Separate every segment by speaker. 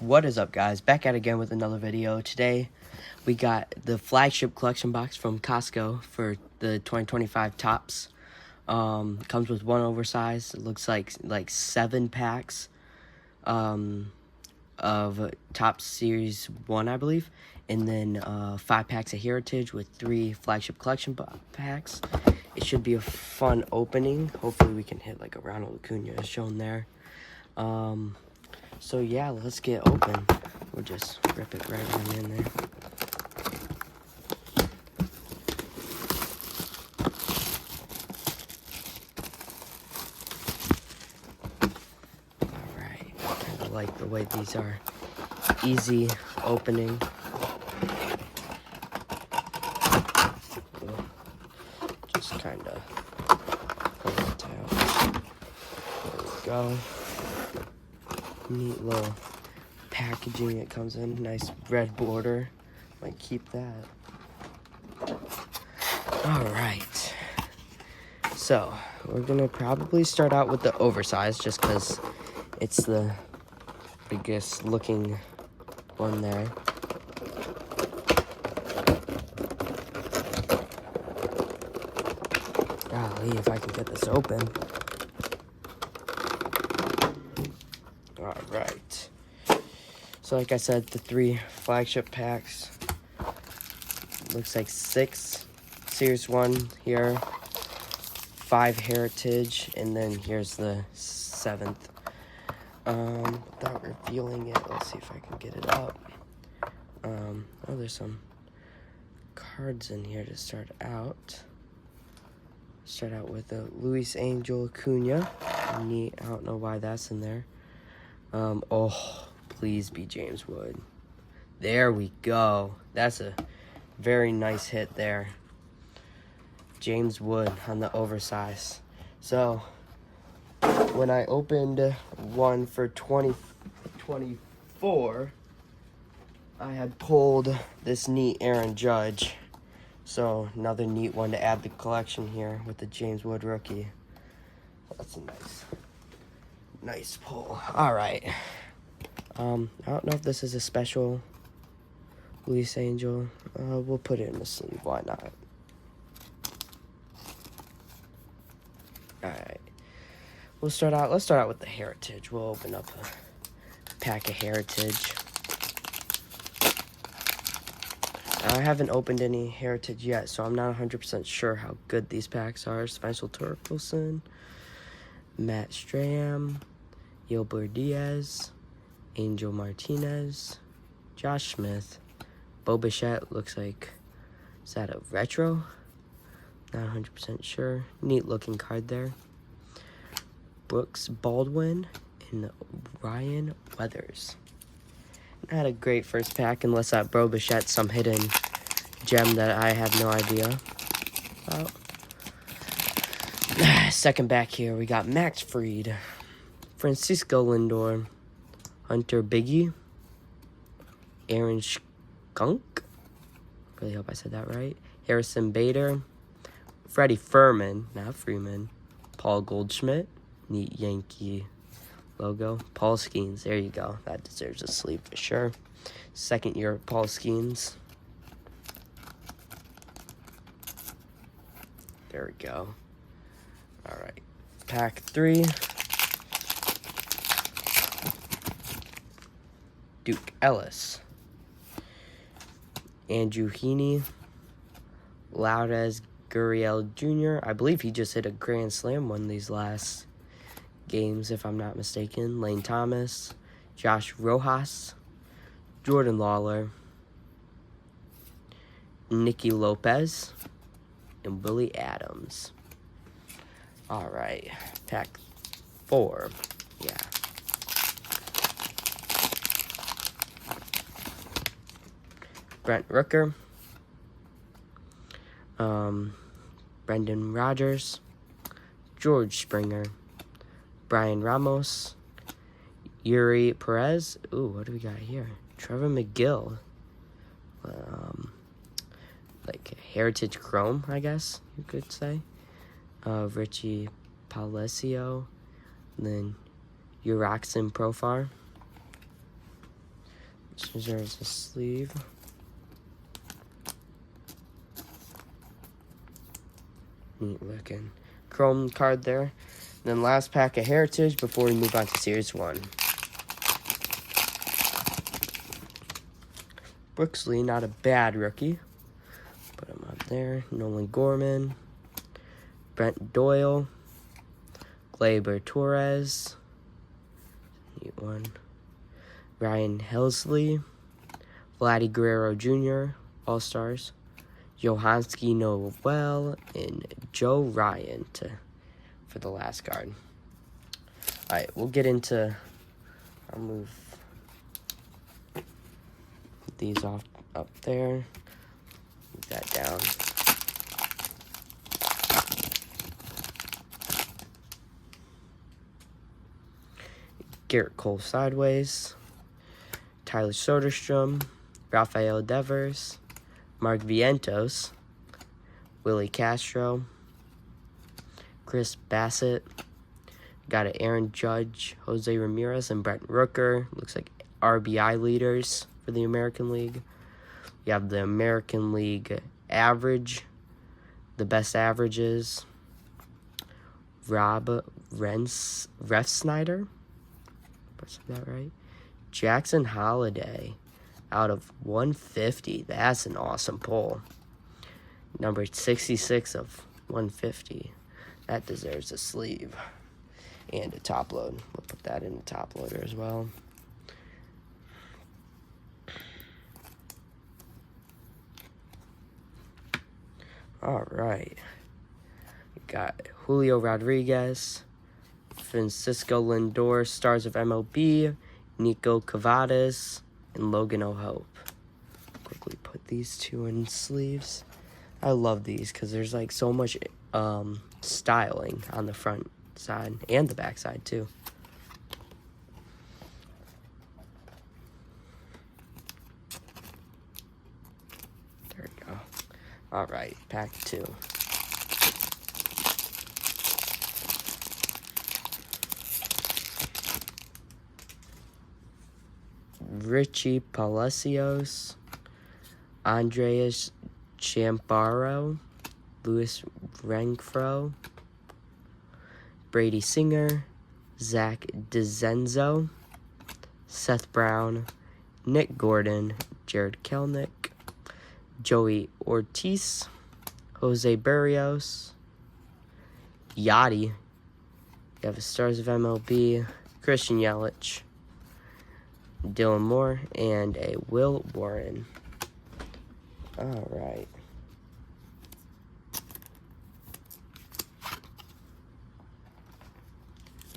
Speaker 1: What is up, guys? Back at it again with another video. Today we got the Flagship collection box from Costco for the 2025 tops. Comes with one oversized. It looks like 7 packs of Top Series 1, I believe, and then 5 packs of Heritage with 3 Flagship collection packs. It should be a fun opening. Hopefully we can hit like a Ronald Acuna as shown there. So yeah, let's get open. We'll just rip it right on in there. Alright, kind of like the way these are easy opening. Just kind of pull it out. There we go. Neat little packaging it comes in. Nice red border. Might keep that. Alright. So, we're going to probably start out with the oversized just because it's the biggest looking one there. Golly, if I can get this open. Alright. So like I said, the 3 Flagship packs. Looks like 6 Series 1 here. 5 Heritage. And then here's the 7th. Without revealing it, let's see if I can get it up. Oh, there's some cards in here to start out. Start out with a Luis Angel Acuna. Neat. I don't know why that's in there. Oh, please be James Wood. There we go. That's a very nice hit there. James Wood on the oversized. So, when I opened one for 2024, I had pulled this neat Aaron Judge. So, another neat one to add the collection here with the James Wood rookie. That's a nice pull. Alright. I don't know if this is a special Luis Angel. We'll put it in the sleeve. Why not? Alright. Let's start out with the Heritage. We'll open up a pack of Heritage. I haven't opened any Heritage yet, so I'm not 100% sure how good these packs are. Spencer Torkelson, Matt Strahm, Yolbert Diaz, Angel Martinez, Josh Smith, Bo Bichette. Looks like, is that a retro? Not 100% sure. Neat looking card there. Brooks Baldwin and Ryan Weathers. Not a great first pack unless that Bo Bichette's some hidden gem that I have no idea about. Second back here, we got Max Fried, Francisco Lindor, Hunter Biggie, Aaron Skunk, really hope I said that right, Harrison Bader, Freddie Furman, not Freeman, Paul Goldschmidt, neat Yankee logo, Paul Skeens, there you go, that deserves a sleeve for sure. Second year of Paul Skeens. There we go. Alright, pack 3. Duke Ellis, Andrew Heaney, Lourdes Gurriel Jr. I believe he just hit a Grand Slam one of these last games, if I'm not mistaken. Lane Thomas, Josh Rojas, Jordan Lawler, Nicky Lopez, and Willie Adams. Alright, pack 4. Yeah. Brent Rooker, Brendan Rodgers, George Springer, Brian Ramos, Yuri Perez. Ooh, what do we got here? Trevor McGill. Like Heritage Chrome, I guess you could say. Richie Palacio. And then Uriakson Profar. Deserves a sleeve. Neat looking chrome card there. Then last pack of Heritage before we move on to Series 1. Brooksley, not a bad rookie. Put him up there. Nolan Gorman. Brent Doyle. Gleyber Torres. Neat one. Ryan Helsley. Vladdy Guerrero Jr. All-Stars. Johanski Noel and Joe Ryan for the last card. Alright, we'll get into... I'll move these off up there. Move that down. Garrett Cole sideways. Tyler Soderstrom. Rafael Devers. Mark Vientos. Willie Castro. Chris Bassett. Got it, Aaron Judge, Jose Ramirez, and Brent Rooker. Looks like RBI leaders for the American League. You have the American League average. The best averages. Rob Refsnyder. Is that right? Jackson Holiday out of 150. That's an awesome pull. Number 66 of 150. That deserves a sleeve. And a top load. We'll put that in the top loader as well. All right. We got Julio Rodriguez, Francisco Lindor, Stars of MLB, Nico Cavadas, and Logan O'Hoppe. Quickly put these two in sleeves. I love these because there's like so much styling on the front side and the back side too. There we go. All right, pack 2. Richie Palacios, Andreas Champaro, Luis Renfroe, Brady Singer, Zach DeZenzo, Seth Brown, Nick Gordon, Jared Kelnick, Joey Ortiz, Jose Barrios, Yachty. You have a Stars of MLB, Christian Yelich, Dylan Moore, and a Will Warren. All right.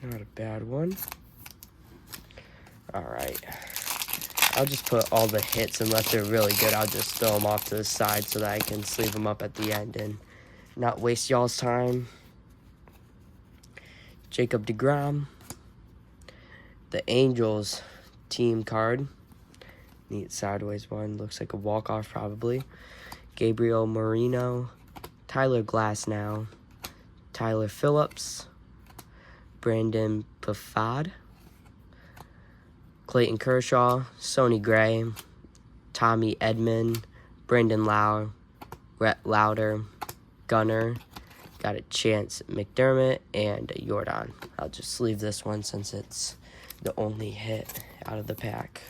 Speaker 1: Not a bad one. All right. I'll just put all the hits, unless they're really good, I'll just throw them off to the side so that I can sleeve them up at the end and not waste y'all's time. Jacob deGrom. The Angels team card. Neat sideways one. Looks like a walk-off probably. Gabriel Moreno. Tyler Glasnow. Tyler Phillips. Brandon Pafad. Clayton Kershaw. Sonny Gray. Tommy Edman. Brendan Lau. Rhett Lauder. Gunner. Got a Chance McDermott and Jordan. I'll just sleeve this one since it's the only hit out of the pack.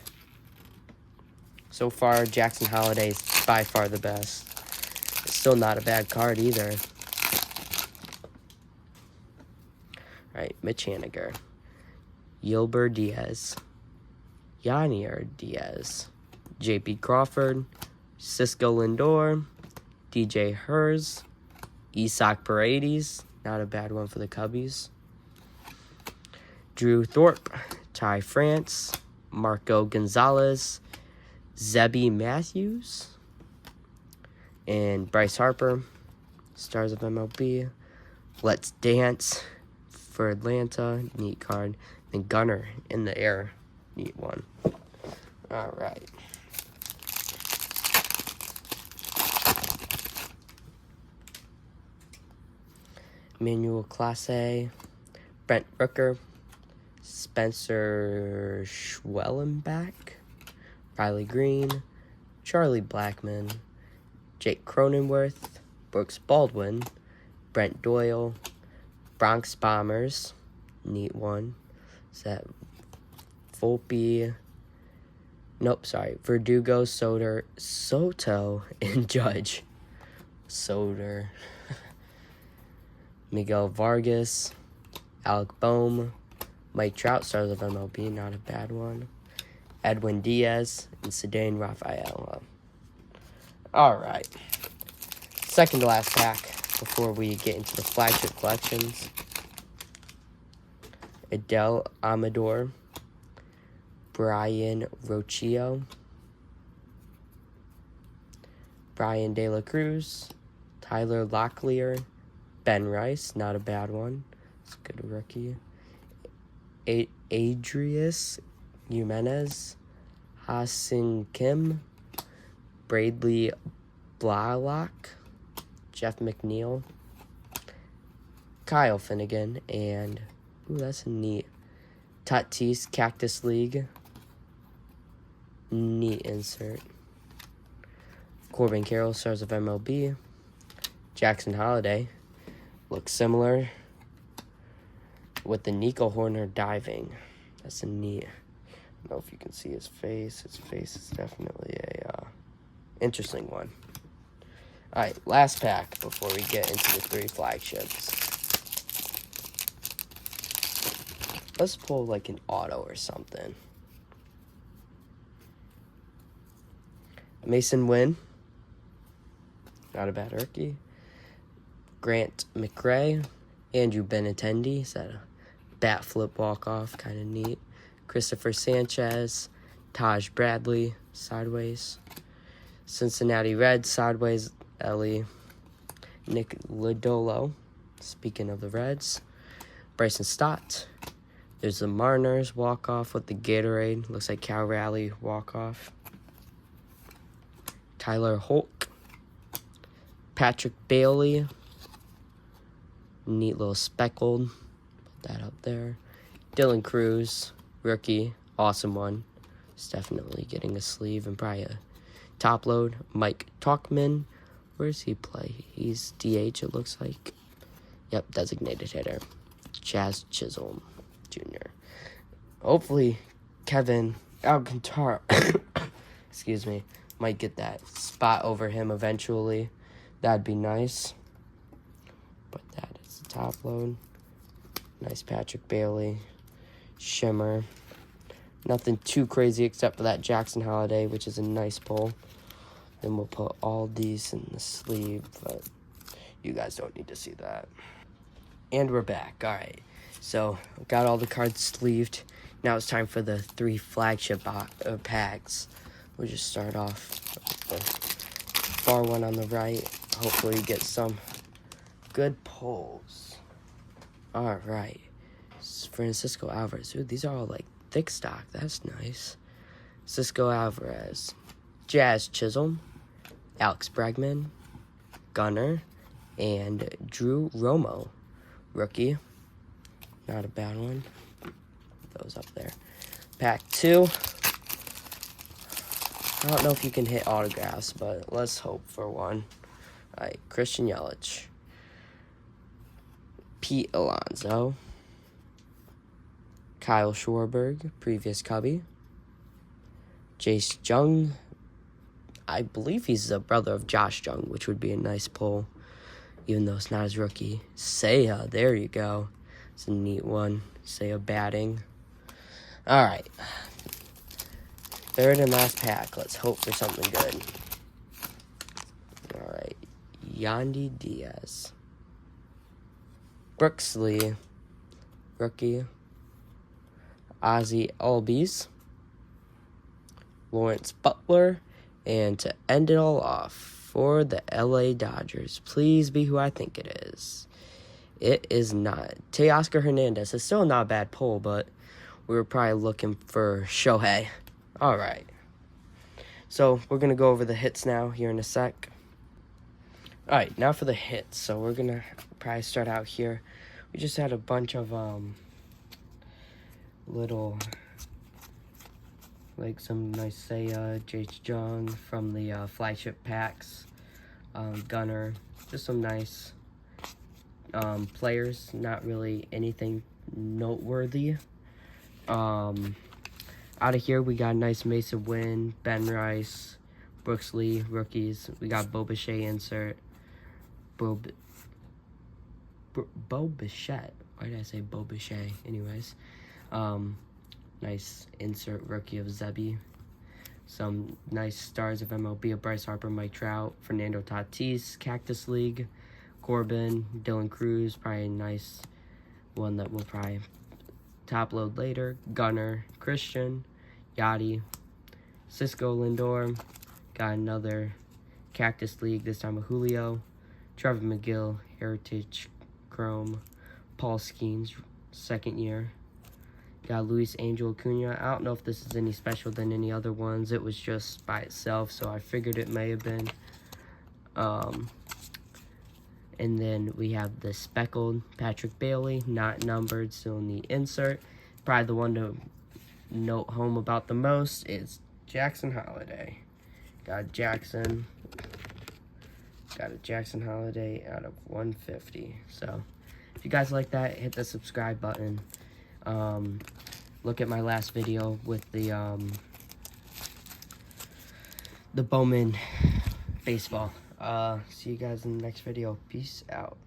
Speaker 1: So far, Jackson Holiday is by far the best. It's still not a bad card either. Alright, Mitch Haniger. Yilber Diaz. Yanier Diaz. J.P. Crawford. Cisco Lindor. DJ Herz. Isaac Paredes. Not a bad one for the Cubbies. Drew Thorpe. Ty France. Marco Gonzalez. Zebby Matthews. And Bryce Harper. Stars of MLB. Let's Dance for Atlanta. Neat card. And Gunner in the air. Neat one. All right. Manuel Clase. Brent Rooker. Spencer Schwellenbach. Riley Green, Charlie Blackmon, Jake Cronenworth, Brooks Baldwin, Brent Doyle, Bronx Bombers, neat one. Is that Volpe? Nope, sorry. Verdugo, Soto, and Judge. Soder. Miguel Vargas, Alec Boehm, Mike Trout, stars of MLB, not a bad one. Edwin Diaz, and Cedane Rafaela. Alright. Second to last pack before we get into the flagship collections. Adele Amador, Brian Rocchio, Brian De La Cruz, Tyler Locklear, Ben Rice, not a bad one. It's a good rookie. Adrius Jimenez, Ha-Sing Kim, Bradley Blalock, Jeff McNeil, Kyle Finnegan, and, ooh, that's a neat, Tatis Cactus League, neat insert. Corbin Carroll, stars of MLB, Jackson Holiday, looks similar with the Nico Horner diving. That's a neat, I don't know if you can see his face. His face is definitely a interesting one. All right, last pack before we get into the 3 flagships. Let's pull like an auto or something. Mason Wynn, not a bad rookie. Grant McRae, Andrew Benintendi, is that a bat flip walk-off, kind of neat. Christopher Sanchez, Taj Bradley, sideways. Cincinnati Reds, sideways, Ellie. Nick Lodolo, speaking of the Reds. Bryson Stott. There's the Mariners walk-off with the Gatorade. Looks like Cal Raleigh walk-off. Tyler Hulk. Patrick Bailey. Neat little speckled. Put that up there. Dylan Cruz, rookie. Awesome one. He's definitely getting a sleeve and probably a top load. Mike Talkman. Where does he play? He's DH, it looks like. Yep, designated hitter. Jazz Chisholm Jr. Hopefully, Kevin Alcantara, excuse me, might get that spot over him eventually. That'd be nice. But that is the top load. Nice Patrick Bailey. Shimmer. Nothing too crazy except for that Jackson Holiday, which is a nice pull. Then we'll put all these in the sleeve, but you guys don't need to see that. And we're back. All right. So, got all the cards sleeved. Now it's time for the 3 flagship packs. We'll just start off with the far one on the right. Hopefully get some good pulls. All right. Francisco Alvarez. Ooh, these are all like thick stock. That's nice. Cisco Alvarez. Jazz Chisholm. Alex Bregman. Gunner. And Drew Romo. Rookie. Not a bad one. Put those up there. Pack 2. I don't know if you can hit autographs, but let's hope for one. All right, Christian Yelich. Pete Alonso. Kyle Schwarber, previous Cubby. Jace Jung. I believe he's the brother of Josh Jung, which would be a nice pull, even though it's not his rookie. Seiya, there you go. It's a neat one. Seiya batting. All right. Third and last pack. Let's hope for something good. All right. Yandy Diaz. Brooks Lee. Rookie. Ozzie Albies. Lawrence Butler. And to end it all off, for the LA Dodgers, please be who I think it is. It is not. Teoscar Hernandez is still not a bad pull, but we were probably looking for Shohei. All right. So we're going to go over the hits now here in a sec. All right, now for the hits. So we're going to probably start out here. We just had a bunch of little like some nice Seiya, J.H. Jung from the Flagship packs, Gunner, just some nice players, not really anything noteworthy. Out of here, we got a nice Mason Wynn, Ben Rice, Brooks Lee, rookies. We got Bo Bichette insert. Bo Bichette. Why did I say Bo Bichette? Anyways. Nice insert rookie of Zebi. Some nice stars of MLB of Bryce Harper, Mike Trout, Fernando Tatis, Cactus League, Corbin, Dylan Cruz, probably a nice one that we'll probably top load later. Gunner, Christian, Yachty, Cisco Lindor, got another Cactus League, this time with Julio, Trevor McGill, Heritage Chrome, Paul Skeens, second year. Got Luis Angel Acuna. I don't know if this is any special than any other ones. It was just by itself, so I figured it may have been. And then we have the speckled Patrick Bailey, not numbered, still in the insert. Probably the one to note home about the most is Jackson Holiday. Got a Jackson Holiday out of 150. So if you guys like that, hit the subscribe button. Look at my last video with the Bowman baseball. See you guys in the next video. Peace out.